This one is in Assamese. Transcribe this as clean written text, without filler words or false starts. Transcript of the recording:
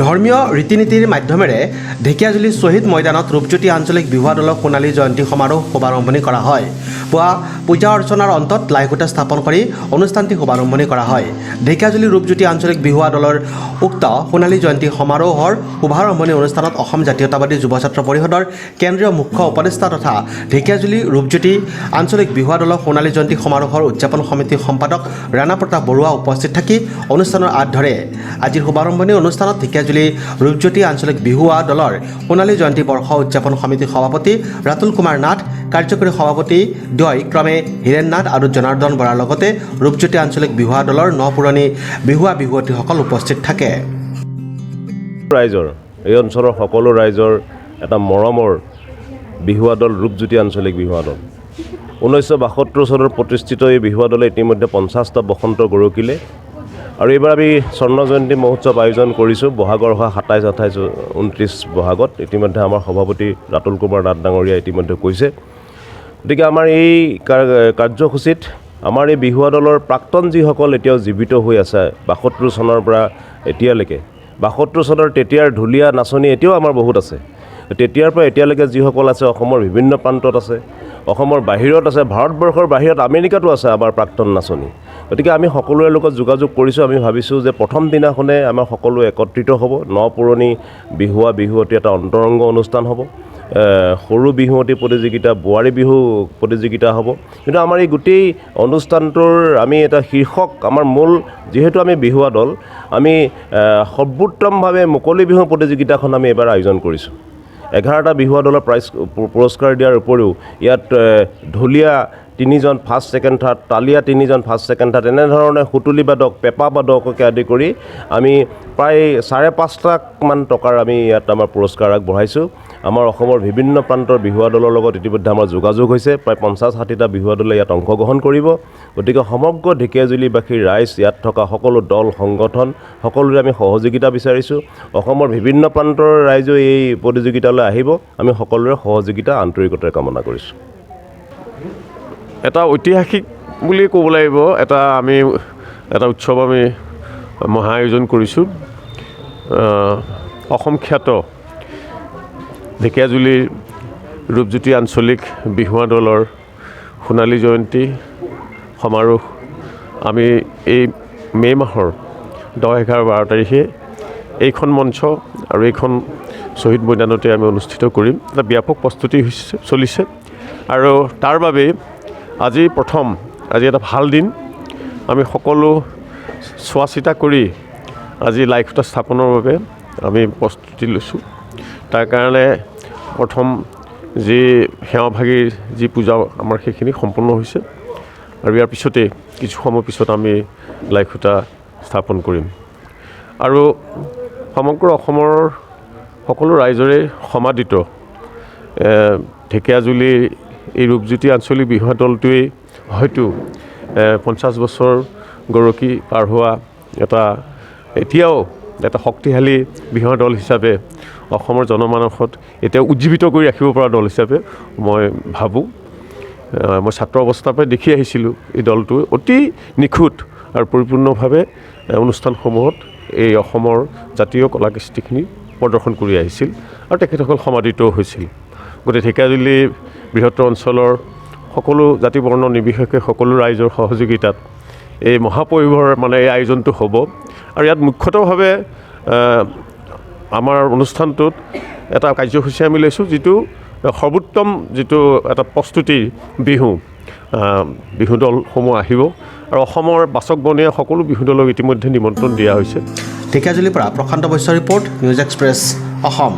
ধৰ্মীয় ৰীতি-নীতিৰ মাধ্যমেৰে ঢেকিয়াজুলি শ্বহীদ ময়দানত ৰূপজ্যোতি আঞ্চলিক বিহুৱা দলৰ সোণালী জয়ন্তী সমাৰোহ শুভাৰম্ভণি কৰা হয়। পুৱা পূজা অৰ্চনাৰ অন্তত লাইখুঁটা স্থাপন কৰি অনুষ্ঠানটি শুভাৰম্ভণি কৰা হয়। ঢেকিয়াজুলি ৰূপজ্যোতি আঞ্চলিক বিহুৱা দলৰ উক্ত সোণালী জয়ন্তী সমাৰোহৰ শুভাৰম্ভণি অনুষ্ঠানত অসম জাতীয়তাবাদী যুৱ ছাত্ৰ পৰিষদৰ কেন্দ্ৰীয় মুখ্য উপদেষ্টা তথা ঢেকিয়াজুলি ৰূপজ্যোতি আঞ্চলিক বিহুৱা দলৰ সোণালী জয়ন্তী সমাৰোহৰ উদযাপন সমিতিৰ সম্পাদক ৰাণা প্ৰতাপ বৰুৱা উপস্থিত থাকি অনুষ্ঠানৰ আঁত ধৰে। আজিৰ শুভাৰম্ভণি অনুষ্ঠানত ঢেকিয়াজুলি ৰূপজ্যোতি আঞ্চলিক বিহুৱা দলৰ সোণালী জয়ন্তী বৰ্ষ উদযাপন সমিতিৰ সভাপতি ৰাতুল কুমাৰ নাথ, কাৰ্যকৰী সভাপতি দ্বয় ক্ৰমে হীৰেন নাথ আৰু জনাৰ্দন বৰাৰ লগতে ৰূপজ্যোতি আঞ্চলিক বিহুৱা দলৰ পুৰণি বিহুৱা বিহুৱতীসকল উপস্থিত থাকে। ৰাইজৰ এই অঞ্চলৰ সকলো ৰাইজৰ এটা মৰমৰ বিহুৱা দল ৰূপজ্যোতি আঞ্চলিক বিহুৱা দল। 1972 চনত প্ৰতিষ্ঠিত এই বিহুৱা দলে ইতিমধ্যে 50টা বসন্ত গৰকিলে আৰু এইবাৰ আমি স্বৰ্ণ জয়ন্তী মহোৎসৱ আয়োজন কৰিছোঁ বহাগৰ 27, 28, 29 বহাগত। ইতিমধ্যে আমাৰ সভাপতি ৰাতুল কুমাৰ নাথ ডাঙৰীয়া ইতিমধ্যে কৈছে। গতিকে আমাৰ এই কাৰ্যসূচীত আমাৰ এই বিহুৱা দলৰ প্ৰাক্তন যিসকল এতিয়াও জীৱিত হৈ আছে 72 চনৰ পৰা এতিয়ালৈকে, 72 চনৰ তেতিয়াৰ ঢুলীয়া নাচনি এতিয়াও আমাৰ বহুত আছে। তেতিয়াৰ পৰা এতিয়ালৈকে যিসকল আছে অসমৰ বিভিন্ন প্ৰান্তত আছে, অসমৰ বাহিৰত আছে, ভাৰতবৰ্ষৰ বাহিৰত আমেৰিকাতো আছে আমাৰ প্ৰাক্তন নাচনি। গতিকে আমি সকলোৰে লগত যোগাযোগ কৰিছোঁ। আমি ভাবিছোঁ যে প্ৰথম দিনাখনে আমাৰ সকলো একত্ৰিত হ'ব। পুৰণি বিহুৱা বিহুৱতী এটা অন্তৰংগ অনুষ্ঠান হ'ব। সৰু বিহুৱতী প্ৰতিযোগিতা, বোৱাৰী বিহু প্ৰতিযোগিতা হ'ব। কিন্তু আমাৰ এই গোটেই অনুষ্ঠানটোৰ আমি এটা শীৰ্ষক, আমাৰ মূল যিহেতু আমি বিহুৱা দল, আমি সৰ্বোত্তমভাৱে মুকলি বিহু প্ৰতিযোগিতাখন আমি এবাৰ আয়োজন কৰিছোঁ। 11টা বিহুৱা দলৰ পুৰস্কাৰ দিয়াৰ উপৰিও ইয়াত ঢুলীয়া 3জন ফাৰ্ষ্ট ছেকেণ্ড থাৰ্ড, তালীয়া 3জন ফাৰ্ষ্ট ছেকেণ্ড থাৰ্ড, এনেধৰণে সুতুলি বাদক, পেঁপা বাদককে আদি কৰি আমি প্ৰায় 5.5 লাখমান টকাৰ আমি ইয়াত আমাৰ পুৰস্কাৰ আগবঢ়াইছোঁ। আমাৰ অসমৰ বিভিন্ন প্ৰান্তৰ বিহুৱা দলৰ লগত ইতিমধ্যে আমাৰ যোগাযোগ হৈছে। প্ৰায় 50-60টা বিহুৱা দলে ইয়াত অংশগ্ৰহণ কৰিব। গতিকে সমগ্ৰ ঢেকিয়াজুলিবাসীৰ ৰাইজ, ইয়াত থকা সকলো দল সংগঠন সকলোৰে আমি সহযোগিতা বিচাৰিছোঁ। অসমৰ বিভিন্ন প্ৰান্তৰ ৰাইজেও এই প্ৰতিযোগিতালৈ আহিব। আমি সকলোৰে সহযোগিতা আন্তৰিকতাৰে কামনা কৰিছোঁ। এটা ঐতিহাসিক বুলি ক'ব লাগিব। এটা উৎসৱ আমি মহা আয়োজন কৰিছোঁ। অসম খ্যাত ঢেকিয়াজুলিৰ ৰূপজ্যোতি আঞ্চলিক বিহুৱা দলৰ সোণালী জয়ন্তী সমাৰোহ আমি এই মে' মাহৰ 10, 11, 12 তাৰিখে এইখন মঞ্চ আৰু এইখন শ্বহীদ মৈদানতে আমি অনুষ্ঠিত কৰিম। এটা ব্যাপক প্ৰস্তুতি চলিছে আৰু তাৰ বাবে আজি এটা ভাল দিন। আমি সকলো চোৱা চিতা কৰি আজি লাইখুঁটা স্থাপনৰ বাবে আমি প্ৰস্তুতি লৈছোঁ। তাৰ কাৰণে প্ৰথম যি সেৱাভাগীৰ যি পূজা আমাৰ সেইখিনি সম্পূৰ্ণ হৈছে আৰু ইয়াৰ পিছতে কিছু সময় পিছত আমি লাইখুঁটা স্থাপন কৰিম। আৰু সমগ্ৰ অসমৰ সকলো ৰাইজৰে সমাদৃত ঢেকিয়াজুলি এই ৰূপজ্যোতি আঞ্চলিক বিহুৱা দলটোৱেই হয়তো 50 বছৰ গৰকি পাৰ হোৱা এতিয়াও এটা শক্তিশালী বিহুৱা দল হিচাপে অসমৰ জনমানসত এতিয়া উজ্জীৱিত কৰি ৰাখিব পৰা দল হিচাপে মই ভাবোঁ। মই ছাত্ৰ অৱস্থাৰ পৰাই দেখি আহিছিলোঁ এই দলটো অতি নিখুঁত আৰু পৰিপূৰ্ণভাৱে অনুষ্ঠানসমূহত এই অসমৰ জাতীয় কলা কৃষ্টিখিনি প্ৰদৰ্শন কৰি আহিছিল আৰু তেখেতসকল সমাদৃতও হৈছিল। গতিকে ঢেকিয়াজুলি বৃহত্তৰ অঞ্চলৰ সকলো জাতি বৰ্ণ নিৰ্বিশেষে সকলো ৰাইজৰ সহযোগিতাত এই মহাপৰিভৰ এই আয়োজনটো হ'ব। আৰু ইয়াত মুখ্যতভাৱে আমাৰ অনুষ্ঠানটোত এটা কাৰ্যসূচী আমি লৈছোঁ, যিটো সৰ্বোত্তম এটা প্ৰস্তুতিৰ বিহু দলসমূহ আহিব আৰু অসমৰ বাচক বনীয়া সকলো বিহু দলক ইতিমধ্যে নিমন্ত্ৰণ দিয়া হৈছে। ঢেকিয়াজুলিৰ পৰা প্ৰশান্ত বৈশ্যৰ ৰিপৰ্ট, নিউজ এক্সপ্ৰেছ, অসম।